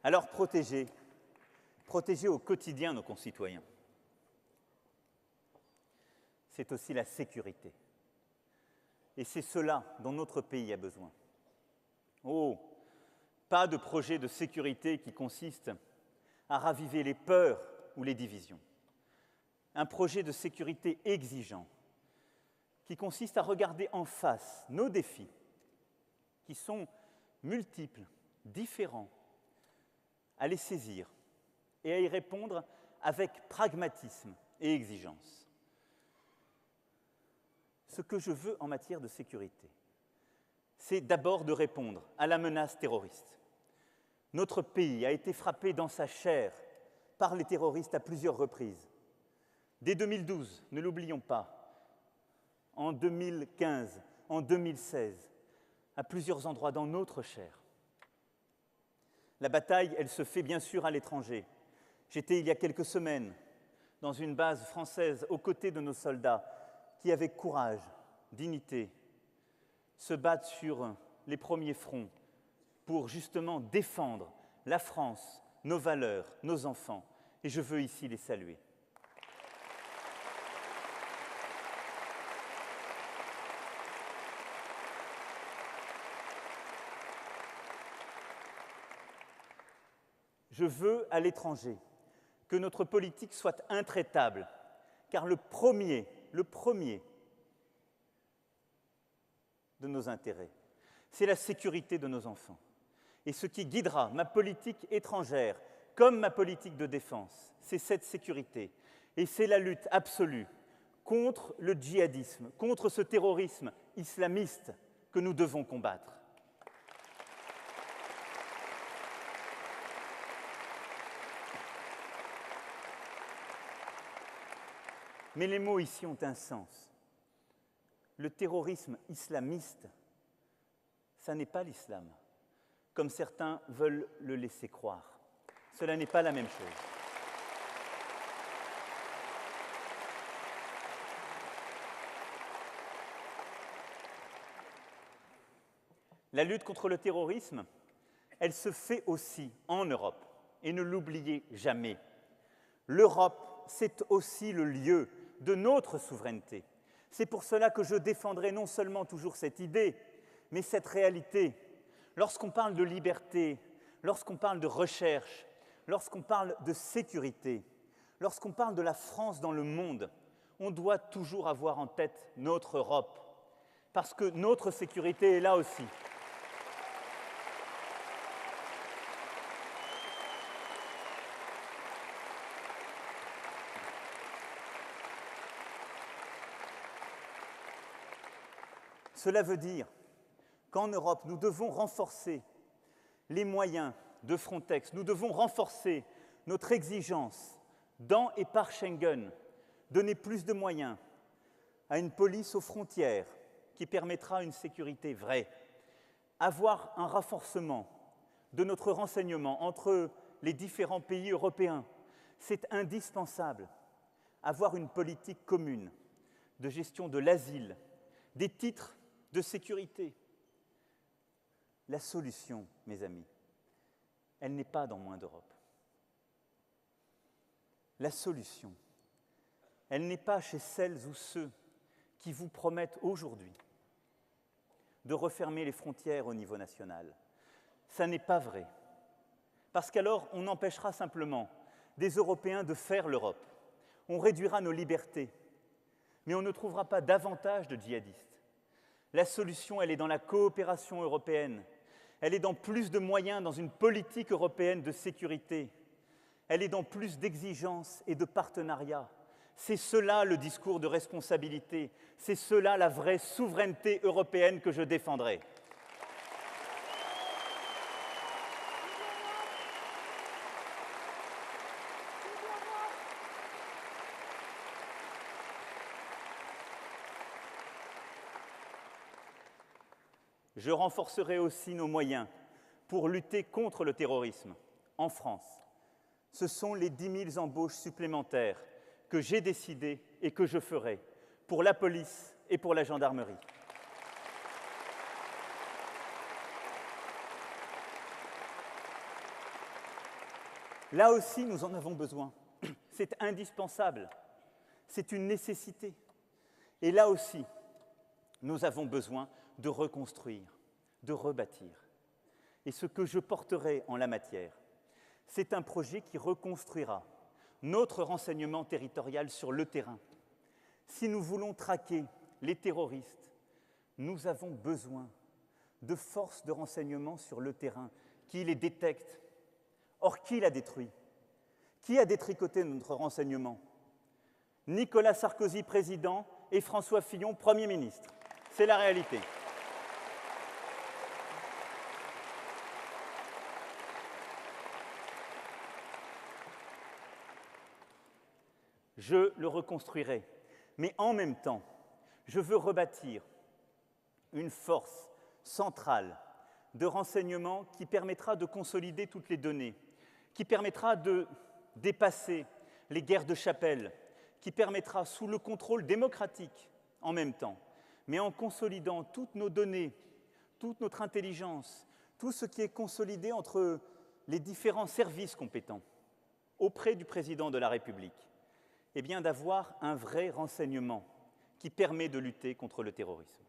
Alors protéger au quotidien nos concitoyens, c'est aussi la sécurité. Et c'est cela dont notre pays a besoin. Oh, pas de projet de sécurité qui consiste à raviver les peurs ou les divisions. Un projet de sécurité exigeant qui consiste à regarder en face nos défis, qui sont multiples, différents, à les saisir et à y répondre avec pragmatisme et exigence. Ce que je veux en matière de sécurité, c'est d'abord de répondre à la menace terroriste. Notre pays a été frappé dans sa chair par les terroristes à plusieurs reprises. Dès 2012, ne l'oublions pas, en 2015, en 2016, à plusieurs endroits dans notre chair. La bataille, elle se fait bien sûr à l'étranger. J'étais il y a quelques semaines dans une base française aux côtés de nos soldats qui, avec courage, dignité, se battent sur les premiers fronts pour justement défendre la France, nos valeurs, nos enfants. Et je veux ici les saluer. Je veux, à l'étranger, que notre politique soit intraitable, car le premier de nos intérêts, c'est la sécurité de nos enfants. Et ce qui guidera ma politique étrangère, comme ma politique de défense, c'est cette sécurité. Et c'est la lutte absolue contre le djihadisme, contre ce terrorisme islamiste que nous devons combattre. Mais les mots ici ont un sens. Le terrorisme islamiste, ça n'est pas l'islam, comme certains veulent le laisser croire. Cela n'est pas la même chose. La lutte contre le terrorisme, elle se fait aussi en Europe. Et ne l'oubliez jamais. L'Europe, c'est aussi le lieu de notre souveraineté. C'est pour cela que je défendrai non seulement toujours cette idée, mais cette réalité. Lorsqu'on parle de liberté, lorsqu'on parle de recherche, lorsqu'on parle de sécurité, lorsqu'on parle de la France dans le monde, on doit toujours avoir en tête notre Europe, parce que notre sécurité est là aussi. Cela veut dire qu'en Europe, nous devons renforcer les moyens de Frontex, nous devons renforcer notre exigence dans et par Schengen, donner plus de moyens à une police aux frontières qui permettra une sécurité vraie, avoir un renforcement de notre renseignement entre les différents pays européens. C'est indispensable, avoir une politique commune de gestion de l'asile, des titres de sécurité. La solution, mes amis, elle n'est pas dans moins d'Europe. La solution, elle n'est pas chez celles ou ceux qui vous promettent aujourd'hui de refermer les frontières au niveau national. Ça n'est pas vrai. Parce qu'alors, on empêchera simplement des Européens de faire l'Europe. On réduira nos libertés, mais on ne trouvera pas davantage de djihadistes. La solution, elle est dans la coopération européenne. Elle est dans plus de moyens dans une politique européenne de sécurité. Elle est dans plus d'exigences et de partenariats. C'est cela le discours de responsabilité. C'est cela la vraie souveraineté européenne que je défendrai. Je renforcerai aussi nos moyens pour lutter contre le terrorisme en France. Ce sont les 10 000 embauches supplémentaires que j'ai décidées et que je ferai pour la police et pour la gendarmerie. Là aussi, nous en avons besoin. C'est indispensable. C'est une nécessité. Et là aussi, nous avons besoin de reconstruire, de rebâtir. Et ce que je porterai en la matière, c'est un projet qui reconstruira notre renseignement territorial sur le terrain. Si nous voulons traquer les terroristes, nous avons besoin de forces de renseignement sur le terrain qui les détectent. Or, qui l'a détruit? Qui a détricoté notre renseignement? Nicolas Sarkozy, président, et François Fillon, Premier ministre. C'est la réalité. Je le reconstruirai, mais en même temps, je veux rebâtir une force centrale de renseignement qui permettra de consolider toutes les données, qui permettra de dépasser les guerres de chapelle, qui permettra, sous le contrôle démocratique en même temps, mais en consolidant toutes nos données, toute notre intelligence, tout ce qui est consolidé entre les différents services compétents auprès du président de la République, eh bien d'avoir un vrai renseignement qui permet de lutter contre le terrorisme.